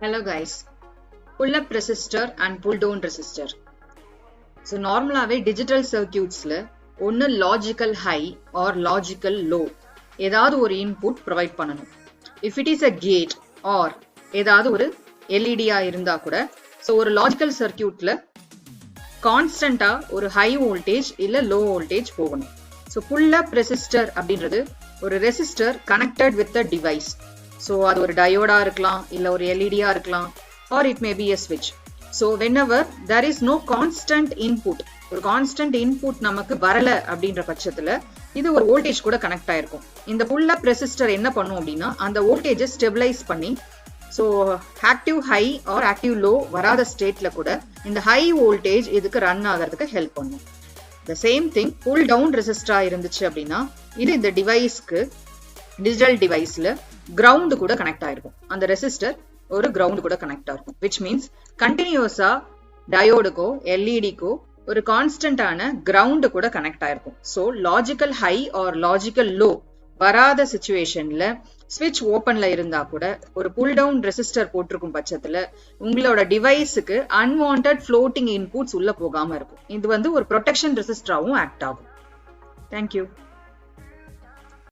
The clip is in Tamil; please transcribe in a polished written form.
Hello guys, pull up resistor and pull down resistor. So normally digital circuits la one logical high or logical low ஏதாவது ஒரு input provide பண்ணனும். If it is a gate or ஏதாவது ஒரு LED ஆ இருந்தா கூட so ஒரு logical circuit ல constant ஆ ஒரு high voltage இல்ல low voltage போகணும். So pull up resistor அப்படின்றது ஒரு resistor connected with the device. So அது ஒரு diode ஆ இருக்கலாம் இல்ல ஒரு LED ஆ இருக்கலாம் or it may be a switch. So whenever there is no constant input, ஒரு constant input நமக்கு வரல அப்படின்ற பட்சத்துல இது ஒரு voltage கூட கனெக்ட் ஆயிருக்கும். இந்த pull up resistor என்ன பண்ணும் அப்படின்னா அந்த voltage ஸ்டெபிலைஸ் பண்ணி so active high or active low வராத ஸ்டேட்ல கூட இந்த high voltage இதுக்கு ரன் ஆகிறதுக்கு ஹெல்ப் பண்ணும். The same thing pull down resistor இருந்துச்சு அப்படின்னா இது இந்த டிவைஸ்க்கு digital deviceல ground கூட கனெக்ட் ஆயிருக்கும். அந்த ரெசிஸ்டர் ஒரு ground கூட கனெக்ட் ஆயிருக்கும். Which means continuousா டயோடுக்கோ எல்இடிக்கோ ஒரு கான்ஸ்டன்டான ground கூட கனெக்ட் ஆயிருக்கும். So logical high or logical low வராத சிச்சுவேஷன்ல switch ஓபன்ல இருந்தா கூட ஒரு pull down ரெசிஸ்டர் போட்டிருக்கும் பட்சத்துல உங்களோட டிவைஸுக்கு unwanted floating inputs உள்ள போகாம இருக்கும். இது ஒரு protection ரெசிஸ்டராவும் ஆக்ட் ஆகும். Thank you.